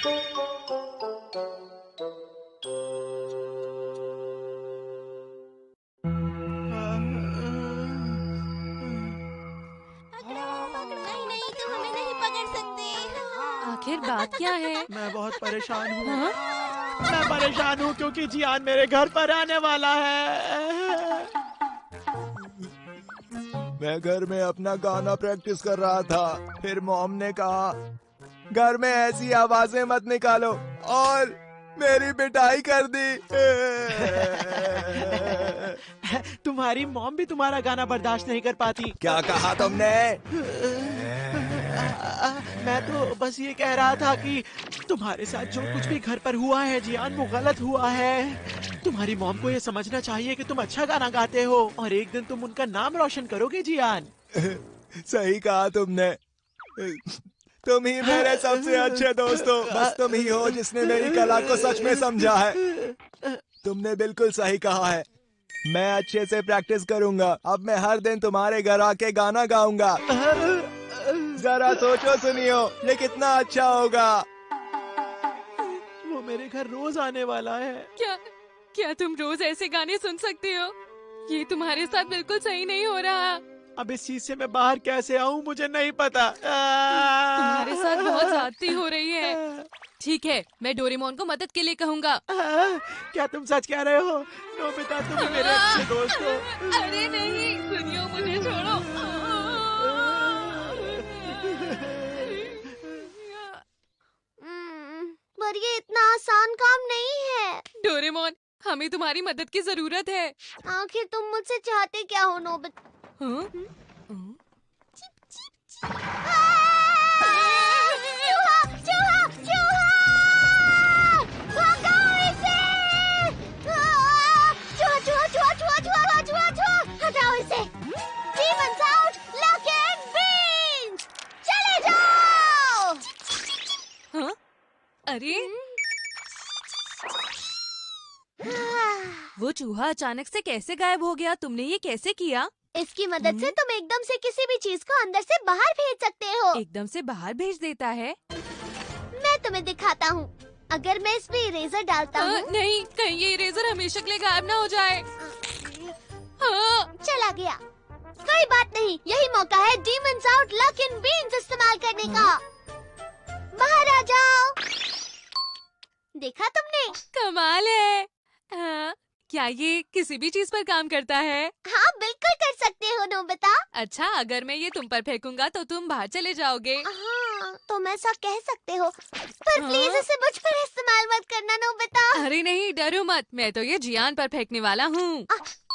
नहीं नहीं, तुम हमें नहीं पकड़ सकते। आखिर बात क्या है? मैं बहुत परेशान हूँ। हाँ? मैं परेशान हूँ क्योंकि जियान मेरे घर पर आने वाला है। मैं घर में अपना गाना प्रैक्टिस कर रहा था, फिर मॉम ने कहा घर में ऐसी आवाजें मत निकालो और मेरी पिटाई कर दी। तुम्हारी मॉम भी तुम्हारा गाना बर्दाश्त नहीं कर पाती। क्या कहा तुमने? मैं तो बस ये कह रहा था कि तुम्हारे साथ जो कुछ भी घर पर हुआ है जियान, वो गलत हुआ है। तुम्हारी मॉम को ये समझना चाहिए कि तुम अच्छा गाना गाते हो और एक दिन तुम उनका नाम रोशन करोगे जियान। सही कहा तुमने। तुम ही मेरे सबसे अच्छे दोस्त हो। बस तुम ही हो जिसने मेरी कला को सच में समझा है। तुमने बिल्कुल सही कहा है। मैं अच्छे से प्रैक्टिस करूंगा। अब मैं हर दिन तुम्हारे घर आके गाना गाऊंगा। जरा सोचो सुनियो, ये कितना अच्छा होगा। वो मेरे घर रोज आने वाला है। क्या क्या तुम रोज ऐसे गाने सुन सकते हो? ये तुम्हारे साथ बिल्कुल सही नहीं हो रहा। अब इस चीज से मैं बाहर कैसे आऊं मुझे नहीं पता। तुम्हारे साथ बहुत ज्यादती हो रही है। ठीक है, मैं डोरेमोन को मदद के लिए कहूँगा। क्या तुम सच कह रहे हो? नोबिता, तुम ही मेरे अच्छे दोस्त हो। अरे नहीं, सुनियो, मुझे छोड़ो। पर ये इतना आसान काम नहीं है। डोरेमोन, हमें तुम्हारी मदद की जरूरत है। आखिर तुम मुझसे चाहते क्या हो नोबिता? हाँ? चूहा! चूहा! चूहा! भगाओ इसे! चूहा! चूहा! चूहा! चूहा! चूहा! चूहा! चूहा! हटाओ इसे! Demons out! Lock and beans! चले जाओ! हाँ? अरे वो चूहा अचानक से कैसे गायब हो गया? तुमने ये कैसे किया? इसकी मदद से तुम एकदम से किसी भी चीज को अंदर से बाहर भेज सकते हो। एकदम से बाहर भेज देता है? मैं तुम्हें दिखाता हूँ। अगर मैं इसमें इरेजर डालता हूँ। नहीं, कहीं ये इरेजर हमेशा के लिए गायब ना हो जाए। हाँ। चला गया। कोई बात नहीं, यही मौका है डीमंस आउट लक इन बीन्स इस्तेमाल करने का। बाहर आ जाओ। देखा तुमने? कमाल है। हाँ, क्या ये किसी भी चीज पर काम करता है? हाँ, बिल्कुल कर सकते हो नोबिता। अच्छा, अगर मैं ये तुम पर फेंकूंगा तो तुम बाहर चले जाओगे। हाँ, तुम ऐसा कह सकते हो, पर हाँ? प्लीज इसे मुझ पर इस्तेमाल मत करना नोबिता। अरे नहीं, डरो मत, मैं तो ये जियान पर फेंकने वाला हूँ।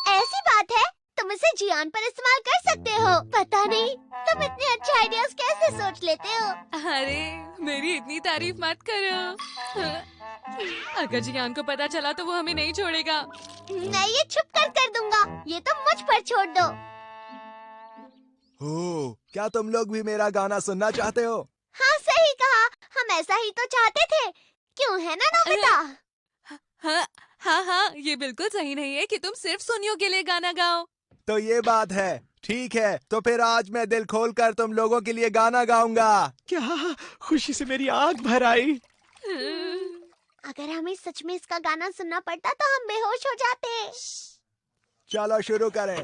ऐसी बात है, तुम इसे जियान पर इस्तेमाल कर सकते हो। पता नहीं तुम इतने अच्छे आइडियाज कैसे सोच लेते हो। अरे मेरी इतनी तारीफ मत करो। अगर जियान को पता चला तो वो हमें नहीं छोड़ेगा। मैं ये छुप कर दूंगा, ये तुम मुझ पर छोड़ दो। क्या तुम लोग भी मेरा गाना सुनना चाहते हो? हाँ, सही कहा, हम ऐसा ही तो चाहते थे। क्यों, है ना नोबिता? हाँ हाँ हाँ, ये बिल्कुल सही नहीं है कि तुम सिर्फ सुनियो के लिए गाना गाओ। तो ये बात है। ठीक है, तो फिर आज मैं दिल खोल कर तुम लोगों के लिए गाना गाऊंगा। क्या खुशी से मेरी आँख भर आई। अगर हमें सच में इसका गाना सुनना पड़ता तो हम बेहोश हो जाते। चलो शुरू करें।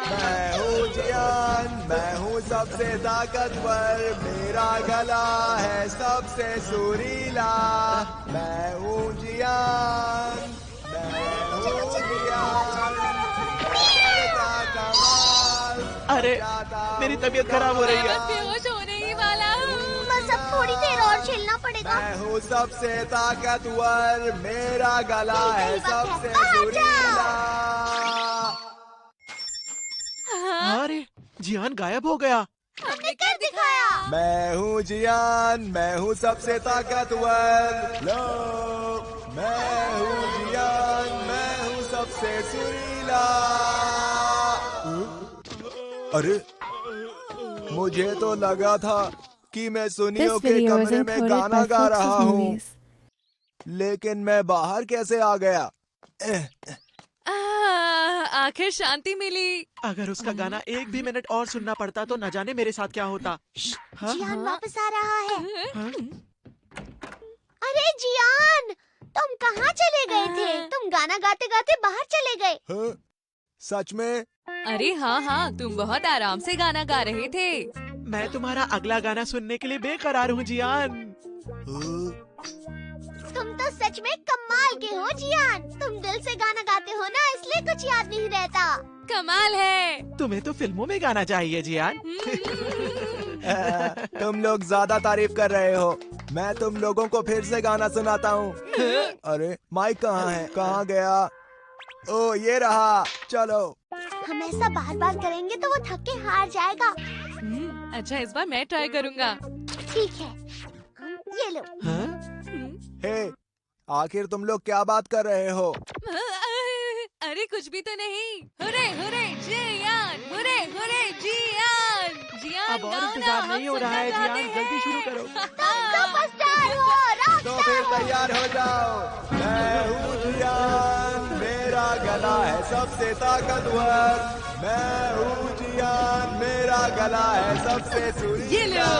मैं हूँ जियान, मैं हूँ सबसे ताकतवर, मेरा गला है सबसे सुरीला। मैं हूँ जियान, मैं हूँ जियान, करता कमाल। अरे मेरी तबीयत खराब हो रही है। मैं बेहोश होने ही वाला हूँ। बस अब थोड़ी देर और झेलना पड़ेगा। मैं हूँ सबसे ताकतवर, मेरा गला है सही बात है, सबसे बाहर सुरीला। हाँ, अरे जियान गायब हो गया। हमने कर दिखाया। मैं हूँ जियान, मैं हूँ सबसे ताकतवर। लो, मैं हूँ जियान, मैं हूँ सबसे सुरीला। अरे मुझे तो लगा था कि मैं सुनियो This के video is कमरे में encoded गाना by गा रहा Fox's हूँ, Movies. लेकिन मैं बाहर कैसे आ गया? आखिर शांति मिली। अगर उसका गाना एक भी मिनट और सुनना पड़ता तो न जाने मेरे साथ क्या होता। हाँ? जियान वापस आ रहा है। हाँ? अरे जियान, तुम कहाँ चले गए थे? तुम गाना गाते गाते बाहर चले गए। हाँ? सच में? अरे हाँ हाँ, तुम बहुत आराम से गाना गा रहे थे। मैं तुम्हारा अगला गाना सुनने के लिए बेकरार हूँ जियान। तुम तो सच में कमाल के हो जियान। तुम दिल से गाना गाते हो ना, इसलिए कुछ याद नहीं रहता। कमाल है। तुम्हें तो फिल्मों में गाना चाहिए जियान। तुम लोग ज्यादा तारीफ कर रहे हो। मैं तुम लोगों को फिर से गाना सुनाता हूँ। अरे माइक कहाँ है? कहाँ गया? ओ ये रहा। चलो। हम ऐसा बार बार करेंगे तो वो थक के हार जाएगा। अच्छा, इस बार मैं ट्राई करूँगा। ठीक है, ये लो। हाँ? हे, आखिर तुम लोग क्या बात कर रहे हो? अरे कुछ भी तो नहीं। हुरे हुरे जियान, हुरे हुरे जियान। जियान अब और गाओ ना, इंतजार हम नहीं हो रहा है सुनना जियान, चाहते जल्दी शुरू हैं। करो। सुपरस्टार हो, तो रॉकस्टार फिर हो। तैयार हो जाओ। मैं हूँ जियान, मेरा गला है सबसे ताकतवर। मैं हूँ जियान, मेरा गला है सबसे ये लो।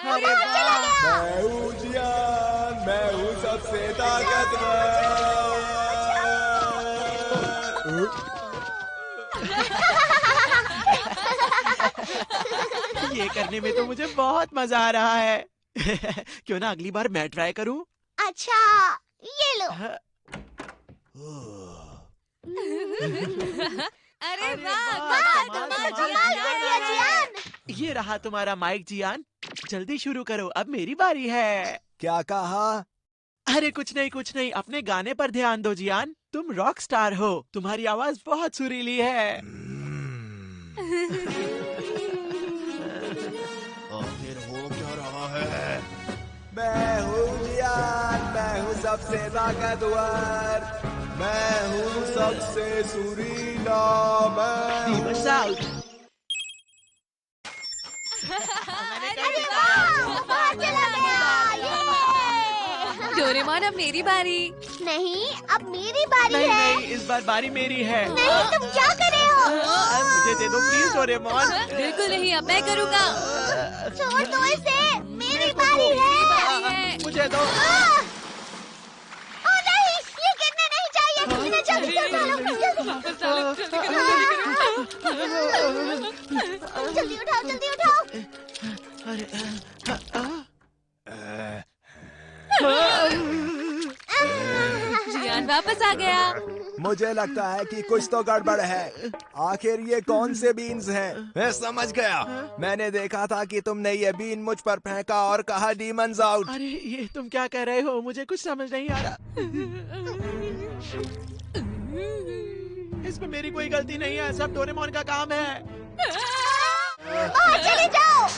अरे वाह! मैं हूँ जियान, मैं हूँ सबसे ताकतवर। ये करने में तो मुझे बहुत मजा आ रहा है। क्यों ना अगली बार मैं ट्राई करूं? अच्छा, ये लो। हाँ, अरे वाह, वाह, कमाल, कमाल, कमाल, जियान, कर दिया जियान। ये रहा तुम्हारा माइक जियान। जल्दी शुरू करो, अब मेरी बारी है। क्या कहा? अरे कुछ नहीं, अपने गाने पर ध्यान दो जियान। तुम रॉक स्टार हो, तुम्हारी आवाज बहुत सुरीली है। आखिर हो क्या रहा है? मैं हूँ जियान, मैं हूँ सबसे ताकतवर। मैं हूँ सबसे सुरीला। मैं साउथ। अरे वाह, बाहर चला गया। ये। डोरेमोन, अब मेरी बारी। नहीं, अब मेरी बारी नहीं है। नहीं, इस बार बारी मेरी है। नहीं, तुम क्या कर रहे हो? मुझे दे दो प्लीज डोरेमोन। बिल्कुल नहीं, अब मैं करूँगा। छोड़ दो इसे, मेरी को बारी दो। है। बारी है। मुझे दो। ओ नहीं, ये गिरने नहीं चाहिए। इन्हें जल्दी से उठा लो, जल्दी। वापस डालो, जल्दी करो, जल्दी उठाओ, जल्दी उठाओ। अरे जियान वापस आ गया। मुझे लगता है कि कुछ तो गड़बड़ है। आखिर ये कौन से बीन्स हैं? मैं समझ गया। मैंने देखा था कि तुमने ये बीन मुझ पर फेंका और कहा डीमंस आउट। अरे ये तुम क्या कह रहे हो? मुझे कुछ समझ नहीं आ रहा। इसमें मेरी कोई गलती नहीं है, सब डोरेमोन का काम है। बाहर चले जाओ।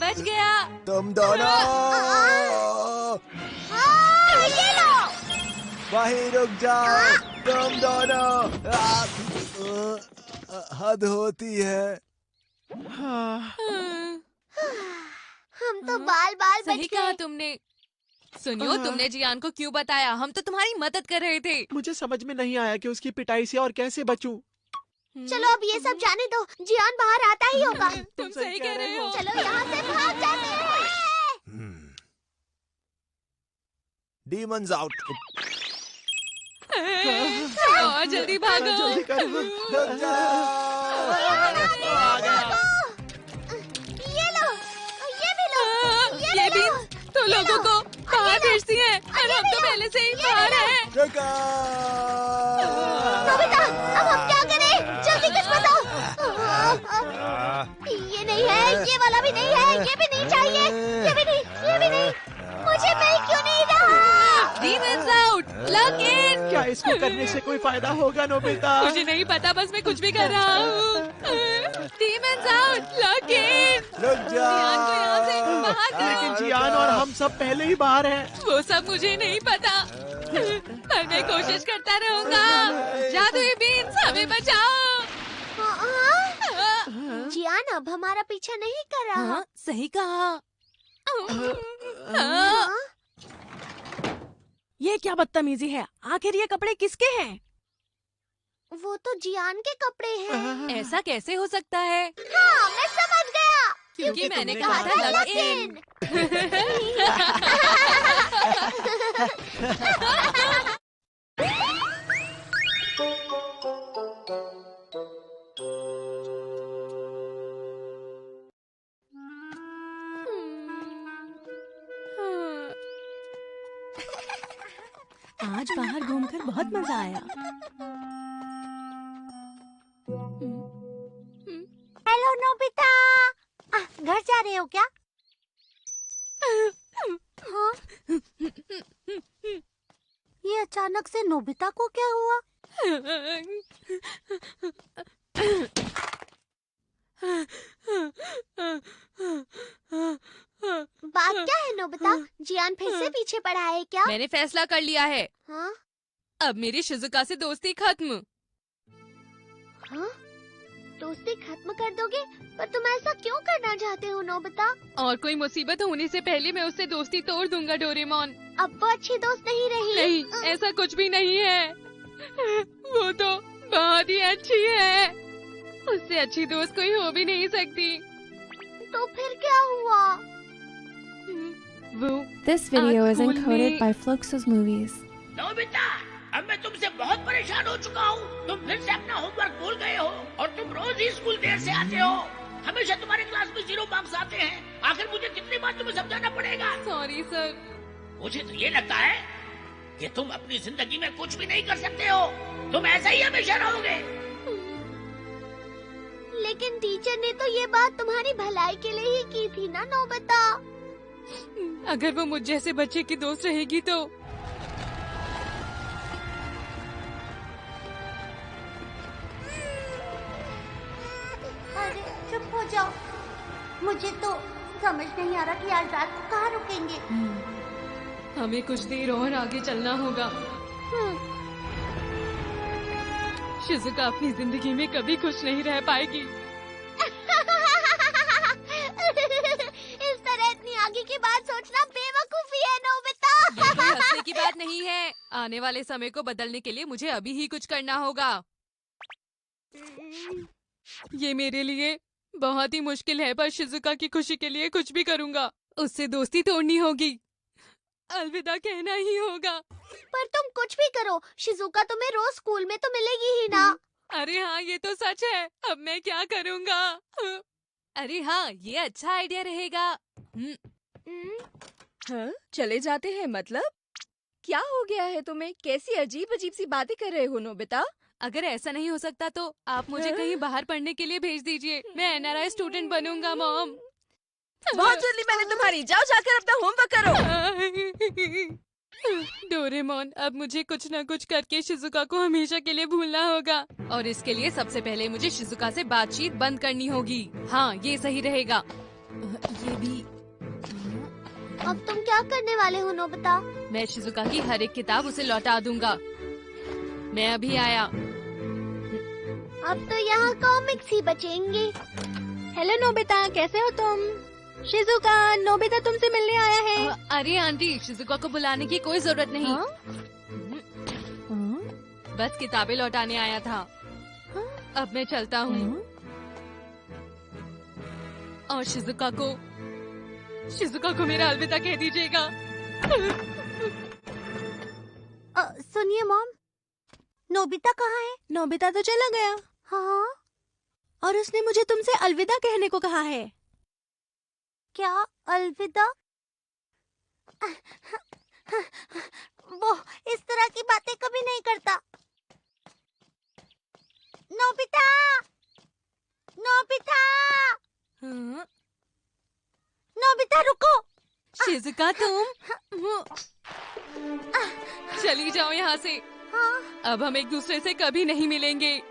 बच गया। तुम दोनों ये लो। वहीं रुक जाओ। तुम दोनों हद होती है। हाँ, हम तो बाल बाल सही बच कहा गए। तुमने। सुनियो, तुमने जियान को क्यों बताया? हम तो तुम्हारी मदद कर रहे थे। मुझे समझ में नहीं आया कि उसकी पिटाई से और कैसे बचूं। चलो अब ये सब जाने दो, जियान बाहर आता ही होगा। तुम सही कह रहे हो। चलो यहाँ से भाग जाते हैं। Demons out. और जल्दी भागो। जल्दी करो। रुक जाओ। आ गया। ये लो, ये भी लो, ये भी लो। तो लोगों को बाहर भेजती है और हम तो पहले से ही बाहर हैं। रुको। नोबिता, अब हम क्या करें? जल्दी कुछ बताओ। ये नहीं है, ये वाला भी नहीं है, ये भी नहीं चाहिए, ये भी नहीं, ये भी नहीं। मुझे मिल क्यों नहीं रहा? Demons out, lock in. क्या इसको करने से कोई फायदा होगा नोबिता? मुझे नहीं पता, बस मैं कुछ भी कर रहा हूँ। Demons out, lock in. रुक जियान को यहाँ से बाहर करो। लेकिन जियान और हम सब पहले ही बाहर हैं। वो सब मुझे नहीं पता, पर मैं कोशिश करता रहूंगा। जादुई बीन्स, हमें बचाओ। जियान अब हमारा पीछा नहीं कर रहा। हाँ, सही कहा। ये क्या बदतमीजी है? आखिर ये कपड़े किसके हैं? वो तो जियान के कपड़े हैं। ऐसा कैसे हो सकता है? हाँ, मैं समझ गया। क्योंकि मैंने तुमने कहा था कहा लग इन। आज बाहर घूमकर बहुत मजा आया। Hello Nobita. घर जा रहे हो क्या? हाँ? ये अचानक से नोबिता को क्या हुआ? बात क्या है नोबिता? जियान फिर से पीछे पड़ा है क्या? मैंने फैसला कर लिया है। हाँ? अब मेरी शिजुका से दोस्ती खत्म। हाँ? दोस्ती खत्म कर दोगे? पर तुम ऐसा क्यों करना चाहते हो नोबिता? और कोई मुसीबत होने से पहले मैं उससे दोस्ती तोड़ दूंगा डोरेमोन। अब वो अच्छी दोस्त नहीं रही। नहीं, ऐसा कुछ भी नहीं है। वो तो बहुत ही अच्छी है। उससे अच्छी दोस्त कोई हो भी नहीं सकती। तो फिर क्या हुआ? वो This video is school encoded में- by Fluxus Movies. नोबिता, अब मैं तुमसे बहुत परेशान हो चुका हूँ। तुम फिर से अपना होमवर्क भूल गए हो और तुम रोज ही स्कूल देर से आते हो। हमेशा तुम्हारे क्लास में 0 मार्क्स आते हैं। आखिर मुझे कितनी बार तुम्हें समझाना पड़ेगा? Sorry sir. मुझे तो ये लगता है कि तुम अपनी जिंदगी में कुछ भी नहीं कर सकते हो। तुम ऐसा ही हमेशा रहोगे। लेकिन टीचर ने तो ये बात तुम्हारी भलाई के लिए ही की थी ना नोबिता। अगर वो मुझ जैसे बच्चे की दोस्त रहेगी तो अरे चुप हो जाओ। मुझे तो समझ नहीं आ रहा कि आज रात को कहाँ रुकेंगे। हमें कुछ देर और आगे चलना होगा। शिजुका अपनी जिंदगी में कभी खुश नहीं रह पाएगी। इस तरह इतनी आगे की बात सोचना बेवकूफी है नोबिता। ये कोई हंसने की बात नहीं है। आने वाले समय को बदलने के लिए मुझे अभी ही कुछ करना होगा। ये मेरे लिए बहुत ही मुश्किल है, पर शिजुका की खुशी के लिए कुछ भी करूँगा। उससे दोस्ती तोड़नी होगी। अलविदा कहना ही होगा। पर तुम कुछ भी करो, शिजुका तुम्हें रोज स्कूल में तो मिलेगी ही ना। अरे हाँ, ये तो सच है। अब मैं क्या करूँगा? अरे हाँ, ये अच्छा आइडिया रहेगा। हाँ, चले जाते हैं मतलब? क्या हो गया है तुम्हें? कैसी अजीब अजीब सी बातें कर रहे हो नोबिता? अगर ऐसा नहीं हो सकता तो आप मुझे कहीं बाहर पढ़ने के लिए भेज दीजिए। मैं एनआरआई स्टूडेंट बनूंगा मॉम। बहुत जल्दी मैंने तुम्हारी। जाओ जाकर अपना होमवर्क करो। डोरेमोन, अब मुझे कुछ न कुछ करके शिजुका को हमेशा के लिए भूलना होगा। और इसके लिए सबसे पहले मुझे शिजुका से बातचीत बंद करनी होगी। हाँ, ये सही रहेगा। ये भी। अब तुम क्या करने वाले हो नोबिता? मैं शिजुका की हर एक किताब उसे लौटा दूंगा। मैं अभी आया। अब तो यहाँ कॉमिक्स ही बचेंगे। हेलो नोबिता, कैसे हो तुम? शिजुका, नोबिता तुमसे मिलने आया है। अरे आंटी, शिजुका को बुलाने की कोई जरूरत नहीं। बस किताबें लौटाने आया था। अब मैं चलता हूँ। और शिजुका को मेरा अलविदा कह दीजिएगा। सुनिए मॉम, नोबिता कहाँ है? नोबिता तो चला गया हाँ? और उसने मुझे तुमसे अलविदा कहने को कहा है। क्या अलविदा? वो इस तरह की बातें कभी नहीं करता। नोबिता! नोबिता! हाँ? नोबिता रुको! शिजुका, तुम चली जाओ यहाँ से। हाँ? अब हम एक दूसरे से कभी नहीं मिलेंगे।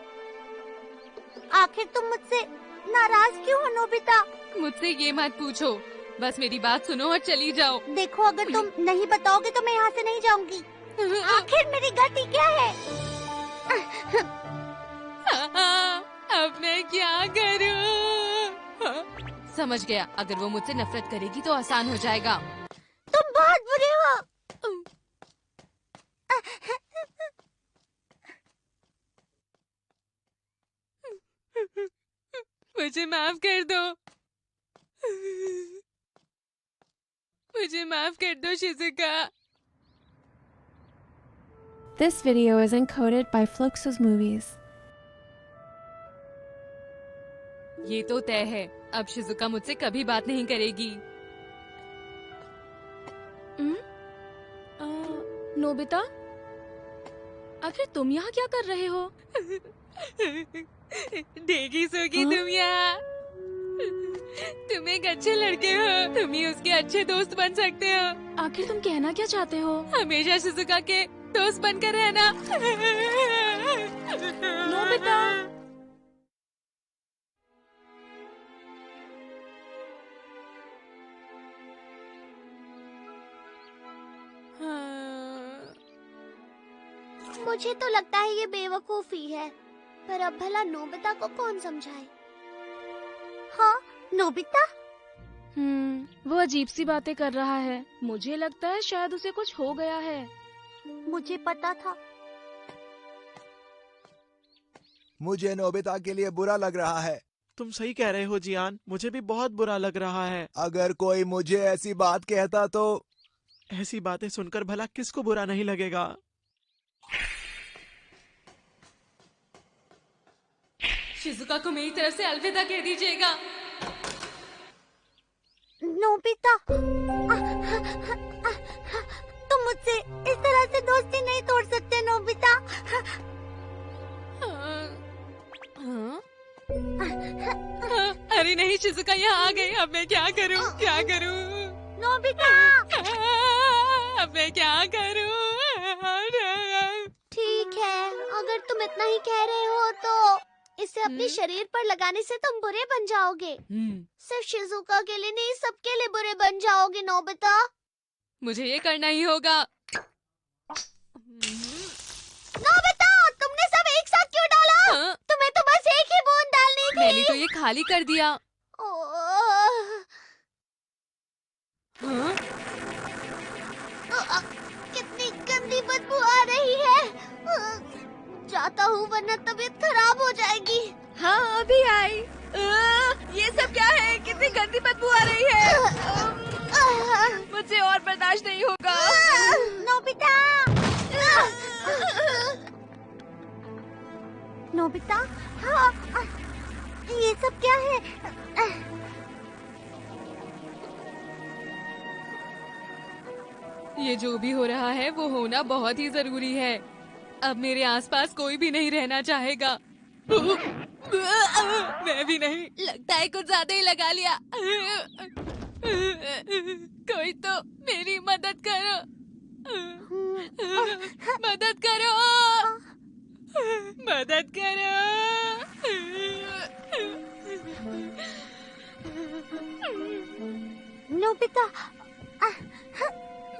आखिर तुम मुझसे नाराज क्यों हो नोबिता? मुझसे ये मत पूछो, बस मेरी बात सुनो और चली जाओ। देखो, अगर तुम नहीं बताओगे तो मैं यहाँ से नहीं जाऊंगी। आखिर मेरी गलती क्या है? अब मैं क्या करूं? समझ गया, अगर वो मुझसे नफरत करेगी तो आसान हो जाएगा। तुम बहुत बुरे हो। मुझे माफ कर दो। मुझे माफ कर दो Shizuka. This video is encoded by Fluxus Movies. ये तो तय है, अब शिजुका मुझसे कभी बात नहीं करेगी। नोबिता, आखिर तुम यहाँ क्या कर रहे हो? देगी सोगी तुम यहाँ। तुम एक अच्छे लड़के हो, तुम ही उसके अच्छे दोस्त बन सकते हो। आखिर तुम कहना क्या चाहते हो? हमेशा शिजुका के दोस्त बनकर रहना। नोबिता, मुझे तो लगता है ये बेवकूफी है, पर अब भला नोबिता को कौन समझाए? हाँ, नोबिता? वो अजीब सी बातें कर रहा है। मुझे लगता है शायद उसे कुछ हो गया है। मुझे पता था। मुझे नोबिता के लिए बुरा लग रहा है। तुम सही कह रहे हो जियान, मुझे भी बहुत बुरा लग रहा है। अगर कोई मुझे ऐसी बात कहता तो। ऐसी बातें सुनकर भला किसको बुरा नहीं लगेगा। शिजुका को मेरी तरफ से अलविदा कह दीजिएगा। नोबिता, तुम मुझसे इस तरह से दोस्ती नहीं तोड़ सकते नोबिता। अरे नहीं, शिजुका यहाँ आ गई। अब मैं क्या करूँ, क्या करूँ? नोबिता, अब मैं क्या करूँ? ठीक है, अगर तुम इतना ही कह रहे हो तो इसे अपने शरीर पर लगाने से तुम बुरे बन जाओगे। सिर्फ शिजुका के लिए नहीं, सबके लिए बुरे बन जाओगे नोबिता। मुझे ये करना ही होगा। नोबिता, तुमने सब एक साथ क्यों डाला? तुम्हें तो बस एक ही बूंद डालनी थी। मैंने तो ये खाली कर दिया। कितनी गंदी बदबू आ रही है। जाता हूँ वरना तबीयत खराब हो जाएगी। हाँ, अभी आई। ये सब क्या है? कितनी गंदी बदबू आ रही है। मुझे और बर्दाश्त नहीं होगा। नोबिता, नोबिता, हाँ, ये सब क्या है? ये जो भी हो रहा है वो होना बहुत ही जरूरी है। अब मेरे आसपास कोई भी नहीं रहना चाहेगा। मैं भी नहीं। लगता है कुछ ज्यादा ही लगा लिया। कोई तो मेरी मदद करो। मदद करो, मदद करो। नोबिता,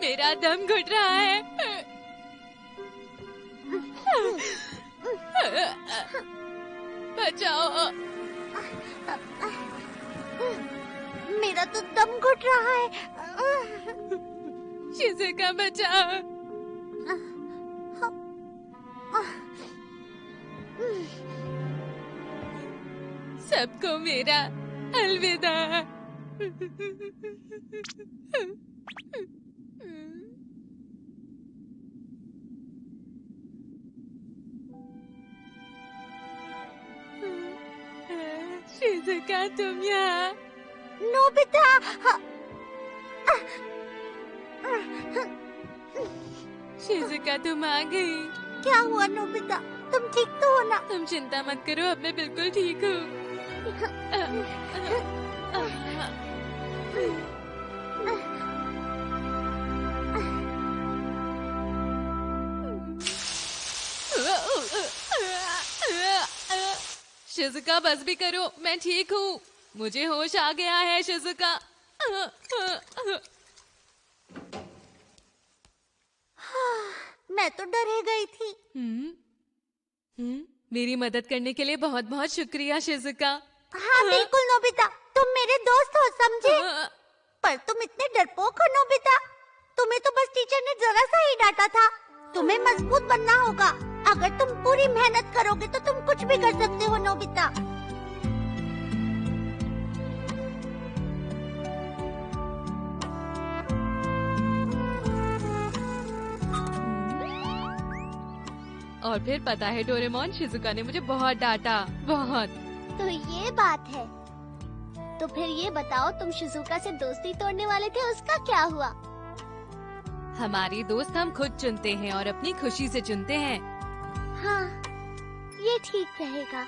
मेरा दम घुट रहा है। बचाओ। मेरा तो दम घुट रहा है। शिजुका बचाओ। सबको मेरा अलविदा। शिजुका, तुम यहाँ? नोबिता, शिजुका, तुम आ गई। क्या हुआ नोबिता? तुम ठीक तो हो ना? तुम चिंता मत करो, अब मैं बिल्कुल ठीक हूँ। शिजुका, बस भी करो, मैं ठीक हूँ। मुझे होश आ गया है शिजुका। मैं तो डर ही गई थी। मेरी मदद करने के लिए बहुत बहुत शुक्रिया शिजुका। हाँ बिल्कुल नोबिता, तुम मेरे दोस्त हो, समझे? पर तुम इतने डरपोक हो नोबिता। तुम्हें तो बस टीचर ने जरा सा ही डांटा था। तुम्हें मजबूत बनना होगा। अगर तुम पूरी मेहनत करोगे तो तुम कुछ भी कर सकते हो नोबिता। और फिर पता है डोरेमोन, शिजुका ने मुझे बहुत डांटा, बहुत। तो ये बात है। तो फिर ये बताओ, तुम शिजुका से दोस्ती तोड़ने वाले थे, उसका क्या हुआ? हमारी दोस्त हम खुद चुनते हैं और अपनी खुशी से चुनते हैं। हाँ, ये ठीक रहेगा।